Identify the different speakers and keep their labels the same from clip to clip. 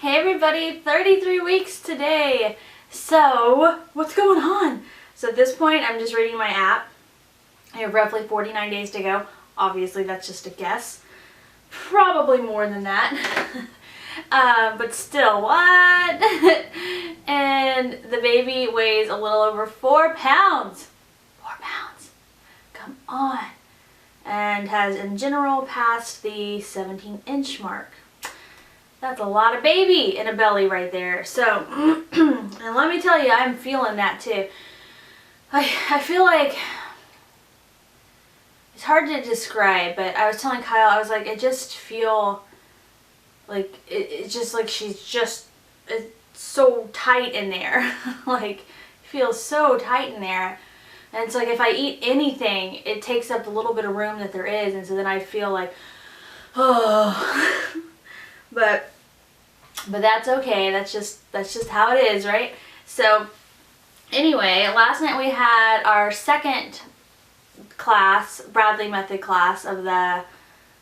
Speaker 1: Hey everybody, 33 weeks today. So, what's going on? So at this point, I'm just reading my app. I have roughly 49 days to go. Obviously, that's just a guess. Probably more than that. But still, what? And the baby weighs a little over 4 pounds. 4 pounds. Come on. And has in general passed the 17-inch mark. That's a lot of baby in a belly right there. So, and let me tell you, I'm feeling that too. I feel like, it's hard to describe, but I was telling Kyle, I was like, I just feel like, it's just like she's just it's so tight in there. Like, feels so tight in there. And it's like if I eat anything, it takes up the little bit of room that there is, and so then I feel like, oh. But that's okay. That's just how it is, right? So anyway, last night we had our second class, Bradley method class of the,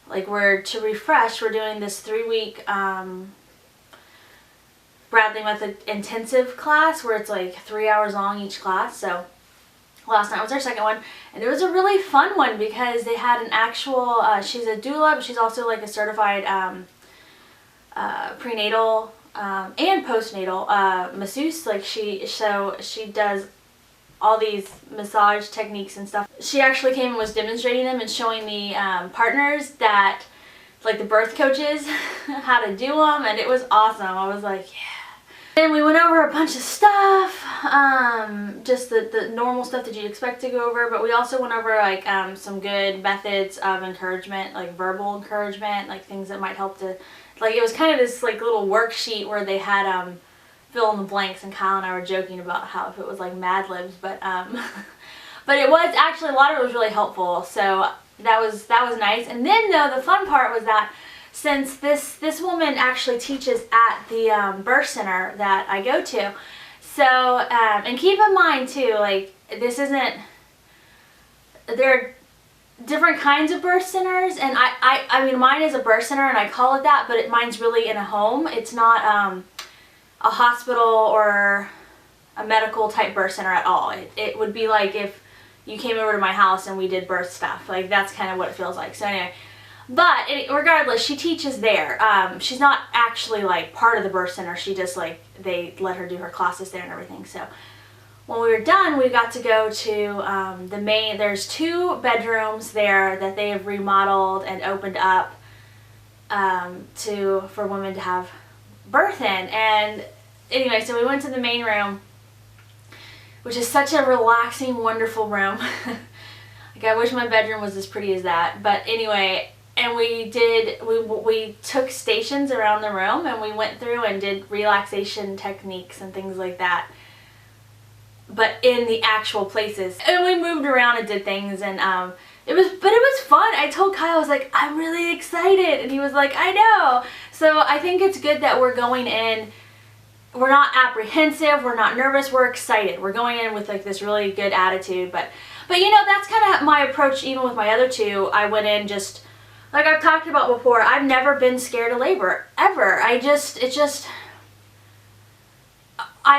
Speaker 1: like, to refresh, we're doing this 3-week Bradley method intensive class where it's like 3 hours long each class. So last night was our second one, and it was a really fun one because they had an actual, she's a doula, but she's also like a certified prenatal and postnatal masseuse. Like she does all these massage techniques and stuff. She actually came and was demonstrating them and showing the partners that, like the birth coaches, how to do them, and it was awesome. I was like, yeah. Then we went over a bunch of stuff, just the normal stuff that you'd expect to go over, but we also went over like some good methods of encouragement, like verbal encouragement, like things that might help to, like, it was kind of this like little worksheet where they had fill in the blanks, and Kyle and I were joking about how if it was like Mad Libs, but but it was actually, a lot of it was really helpful, so that was nice. And then though, the fun part was that since this woman actually teaches at the birth center that I go to, so and keep in mind too, like, this isn't, there are different kinds of birth centers, and I mean, mine is a birth center and I call it that, but mine's really in a home. It's not a hospital or a medical type birth center at all. It would be like if you came over to my house and we did birth stuff. Like, that's kind of what it feels like. So anyway, but regardless, she teaches there. She's not actually like part of the birth center. She just, like, they let her do her classes there and everything. So when we were done, we got to go to the main, there's 2 bedrooms there that they have remodeled and opened up for women to have birth in. And anyway, so we went to the main room, which is such a relaxing, wonderful room. Like, I wish my bedroom was as pretty as that. But anyway, and we took stations around the room, and we went through and did relaxation techniques and things like that, but in the actual places. And we moved around and did things, and it was fun. I told Kyle, I was like, I'm really excited, and he was like, I know. So I think it's good that we're going in, we're not apprehensive, we're not nervous, we're excited. We're going in with like this really good attitude, but you know, that's kind of my approach even with my other 2. I went in just, like I've talked about before, I've never been scared of labor, ever. I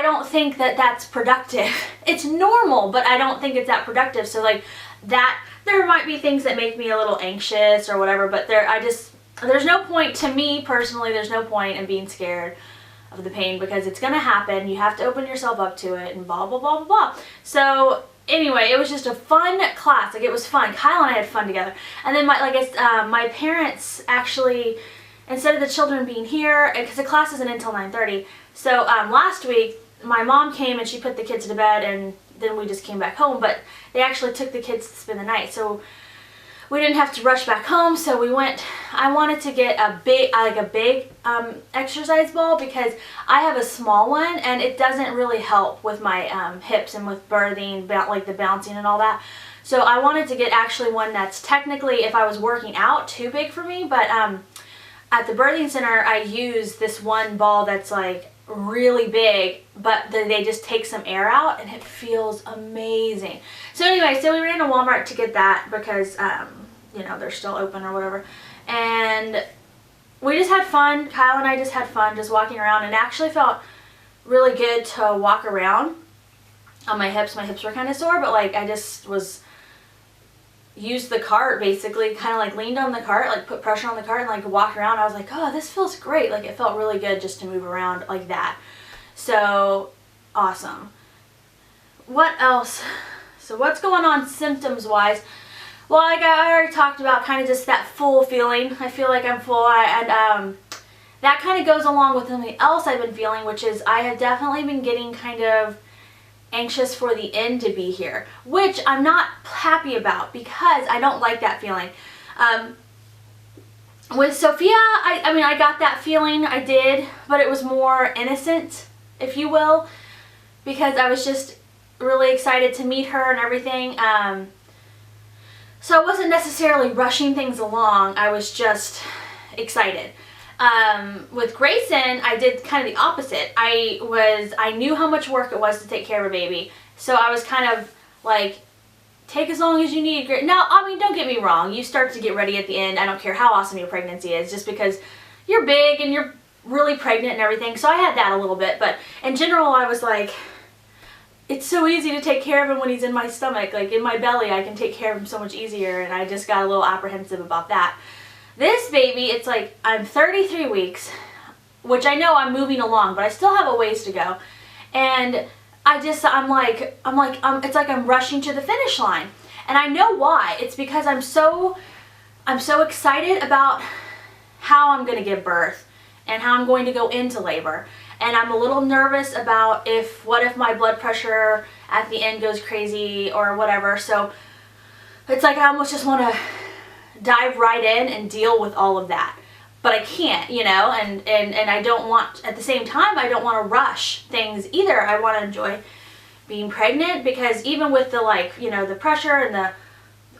Speaker 1: don't think that that's productive. It's normal, but I don't think it's that productive. So like that, there might be things that make me a little anxious or whatever, but there's no point, to me personally, there's no point in being scared of the pain, because it's going to happen. You have to open yourself up to it, and blah, blah, blah, blah, blah. So anyway, it was just a fun class. Like, it was fun. Kyle and I had fun together. And then my parents actually, instead of the children being here, because the class isn't until 9:30, so last week my mom came and she put the kids to bed, and then we just came back home, but they actually took the kids to spend the night, so we didn't have to rush back home. So we went, I wanted to get a big exercise ball, because I have a small one and it doesn't really help with my hips and with birthing, like the bouncing and all that. So I wanted to get actually one that's technically, if I was working out, too big for me, but at the birthing center I use this one ball that's like really big, but then they just take some air out and it feels amazing. So anyway, so we ran to Walmart to get that because you know, they're still open or whatever, and we just had fun. Kyle and I just had fun just walking around, and it actually felt really good to walk around on my hips. My hips were kind of sore, but like I just used the cart basically, kind of like leaned on the cart, like put pressure on the cart and like walked around. I was like, oh, this feels great. Like it felt really good just to move around like that. So awesome. What else? So what's going on symptoms wise? Well, like I already talked about, kind of just that full feeling. I feel like I'm full, and that kind of goes along with something else I've been feeling, which is I have definitely been getting kind of anxious for the end to be here, which I'm not happy about because I don't like that feeling. With Sophia, I mean, I got that feeling, I did, but it was more innocent, if you will, because I was just really excited to meet her and everything. So I wasn't necessarily rushing things along, I was just excited. With Grayson, I did kind of the opposite. I knew how much work it was to take care of a baby, so I was kind of like, take as long as you need. Now, I mean, don't get me wrong, you start to get ready at the end. I don't care how awesome your pregnancy is, just because you're big and you're really pregnant and everything, so I had that a little bit, but in general, I was like, it's so easy to take care of him when he's in my stomach, like in my belly. I can take care of him so much easier, and I just got a little apprehensive about that. This baby, it's like I'm 33 weeks, which I know I'm moving along, but I still have a ways to go. And it's like I'm rushing to the finish line. And I know why. It's because I'm so excited about how I'm going to give birth and how I'm going to go into labor. And I'm a little nervous about what if my blood pressure at the end goes crazy or whatever. So it's like I almost just want to dive right in and deal with all of that. But I can't, you know, and I don't want, at the same time, I don't want to rush things either. I want to enjoy being pregnant, because even with the, like, you know, the pressure and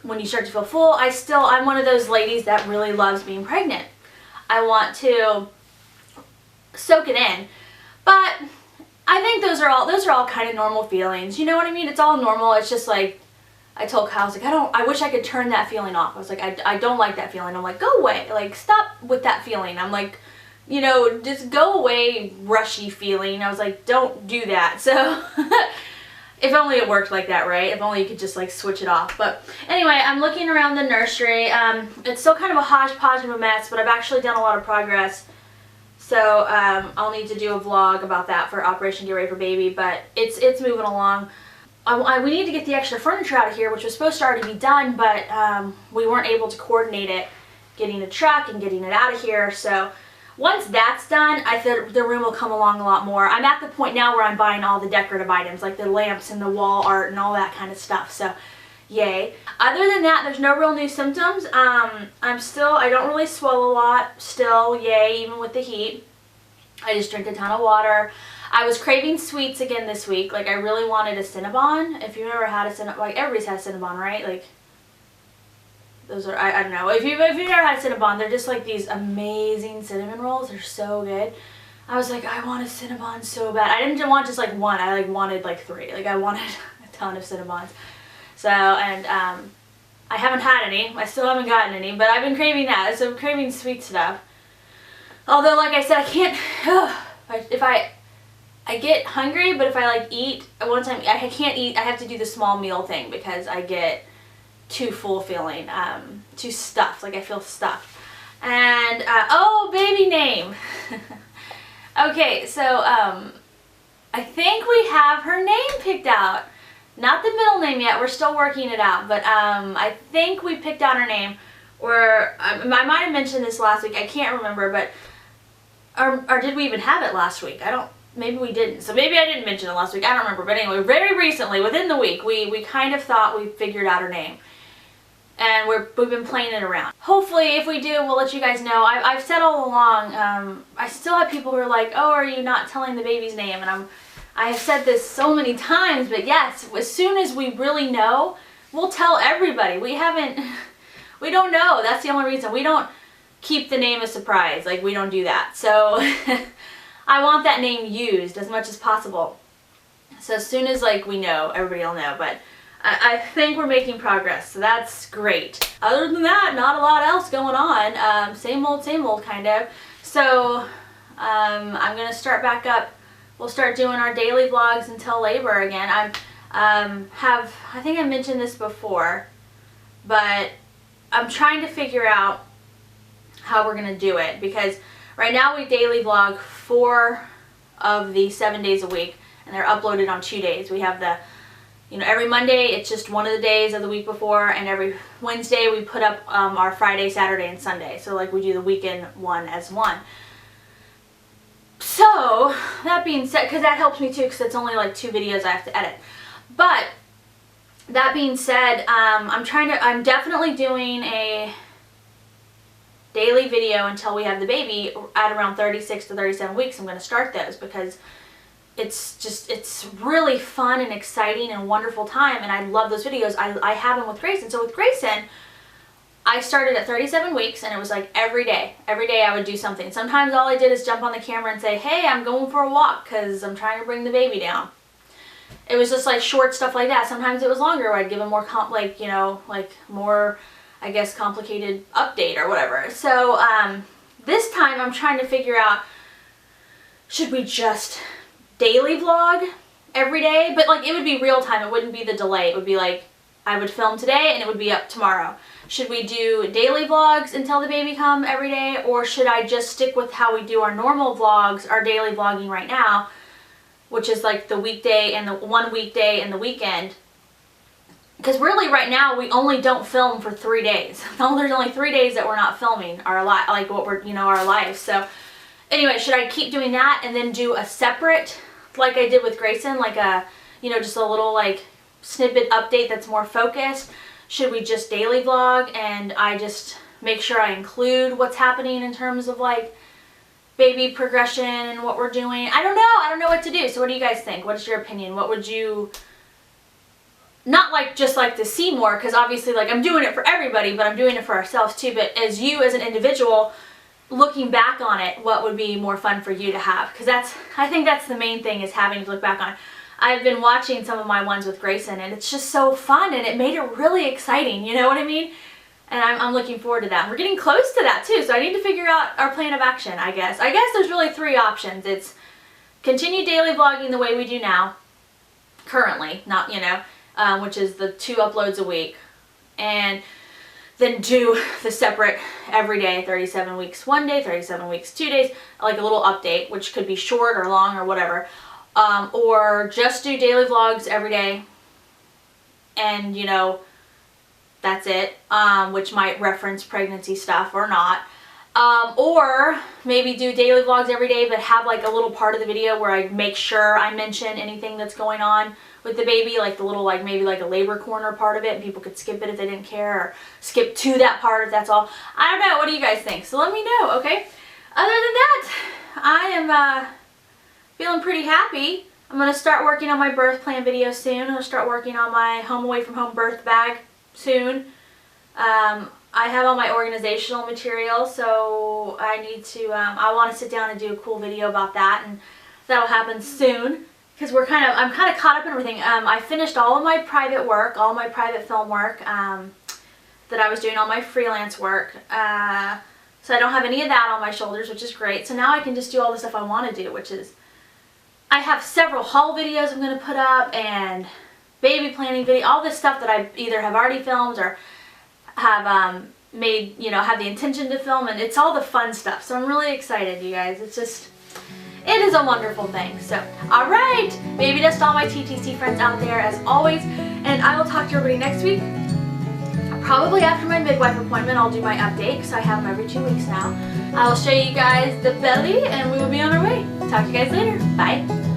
Speaker 1: when you start to feel full, I'm one of those ladies that really loves being pregnant. I want to soak it in. But I think those are all kind of normal feelings. You know what I mean? It's all normal. It's just like, I told Kyle, I was like, I wish I could turn that feeling off. I was like, I don't like that feeling. I'm like, go away. Like, stop with that feeling. I'm like, you know, just go away, rushy feeling. I was like, don't do that. So, if only it worked like that, right? If only you could just like switch it off. But anyway, I'm looking around the nursery. It's still kind of a hodgepodge of a mess, but I've actually done a lot of progress. So I'll need to do a vlog about that for Operation Get Ready for Baby, but it's moving along. We need to get the extra furniture out of here, which was supposed to already be done, but we weren't able to coordinate it, getting a truck and getting it out of here. So once that's done, I think the room will come along a lot more. I'm at the point now where I'm buying all the decorative items, like the lamps and the wall art and all that kind of stuff. So yay. Other than that, there's no real new symptoms. I don't really swallow a lot still, yay, even with the heat. I just drink a ton of water. I was craving sweets again this week. Like, I really wanted a Cinnabon. If you've ever had a Cinnabon, like, everybody's had Cinnabon, right? Like, those are, I don't know. If you've never had Cinnabon, they're just like these amazing cinnamon rolls. They're so good. I was like, I want a Cinnabon so bad. I didn't want just like one. I like wanted like 3. Like, I wanted a ton of Cinnabons. So, and I haven't had any. I still haven't gotten any, but I've been craving that. So I'm craving sweet stuff. Although, like I said, I can't, if I get hungry, but if I like eat, one time, I can't eat, I have to do the small meal thing because I get too full feeling, too stuffed, like I feel stuffed. And, oh, baby name. Okay, so, I think we have her name picked out. Not the middle name yet, we're still working it out, but I think we picked out her name. I might have mentioned this last week, I can't remember, but, or did we even have it last week? Maybe we didn't. So maybe I didn't mention it last week, I don't remember. But anyway, very recently, within the week, we kind of thought we figured out her name. And we've been playing it around. Hopefully, if we do, we'll let you guys know. I've said all along, I still have people who are like, oh, are you not telling the baby's name? And I have said this so many times, but yes, as soon as we really know, we'll tell everybody. We don't know. That's the only reason. We don't keep the name a surprise. Like, we don't do that. So, I want that name used as much as possible. So as soon as, like, we know, everybody will know. But I think we're making progress, so that's great. Other than that, not a lot else going on. Same old kind of. So I'm gonna start back up. We'll start doing our daily vlogs until labor again. I think I mentioned this before, but I'm trying to figure out how we're gonna do it, because right now we daily vlog 4 of the 7 days a week, and they're uploaded on 2 days. We have the, every Monday it's just one of the days of the week before, and every Wednesday we put up our Friday, Saturday, and Sunday. So like we do the weekend one as one. So that being said, because that helps me too, because it's only like 2 videos I have to edit. But that being said, I'm definitely doing a daily video until we have the baby at around 36 to 37 weeks. I'm going to start those because it's really fun and exciting and wonderful time, and I love those videos. I have them with Grayson. So with Grayson, I started at 37 weeks, and it was like every day I would do something. Sometimes all I did is jump on the camera and say, hey, I'm going for a walk because I'm trying to bring the baby down. It was just like short stuff like that. Sometimes it was longer where I'd give a more more, I guess, complicated update or whatever. So this time I'm trying to figure out, should we just daily vlog every day? But like it would be real time. It wouldn't be the delay. It would be like I would film today and it would be up tomorrow. Should we do daily vlogs until the baby come every day, or should I just stick with how we do our normal vlogs, our daily vlogging right now, which is like the weekday and the one weekday and the weekend? Because really right now we only don't film for 3 days. There's only 3 days that we're not filming our our life. So anyway, should I keep doing that and then do a separate, like I did with Grayson, like a, just a little like snippet update that's more focused? Should we just daily vlog and I just make sure I include what's happening in terms of like baby progression and what we're doing? I don't know what to do. So what do you guys think? What's your opinion? What would you, not like just like to see more, because obviously like I'm doing it for everybody, but I'm doing it for ourselves too. But as you as an individual, looking back on it, what would be more fun for you to have? Because I think that's the main thing, is having to look back on it. I've been watching some of my ones with Grayson, and it's just so fun, and it made it really exciting, you know what I mean? And I'm looking forward to that. We're getting close to that too, so I need to figure out our plan of action, I guess. I guess there's really 3 options. It's continue daily vlogging the way we do now, currently, not, which is the 2 uploads a week, and then do the separate every day, 37 weeks 1 day, 37 weeks 2 days, like a little update, which could be short or long or whatever. Or just do daily vlogs every day, and that's it, which might reference pregnancy stuff or not. Or maybe do daily vlogs every day, but have like a little part of the video where I make sure I mention anything that's going on with the baby, like the little, like maybe like a labor corner part of it, and people could skip it if they didn't care, or skip to that part if that's all. I don't know. What do you guys think? So let me know, okay? Other than that, I am feeling pretty happy. I'm going to start working on my birth plan video soon. I'm going to start working on my home away from home birth bag soon. I have all my organizational material, so I need to, I want to sit down and do a cool video about that, and that'll happen soon, because I'm kind of caught up in everything. I finished all of my private work, all my private film work that I was doing, all my freelance work, so I don't have any of that on my shoulders, which is great. So now I can just do all the stuff I want to do, which is, I have several haul videos I'm going to put up, and baby planning video, all this stuff that I either have already filmed or have made, have the intention to film, and it's all the fun stuff. So I'm really excited, you guys. It is a wonderful thing. So, alright, baby dust all my TTC friends out there as always, and I will talk to everybody next week. Probably after my midwife appointment, I'll do my update, because I have them every 2 weeks now. I'll show you guys the belly, and we will be on our way. Talk to you guys later. Bye.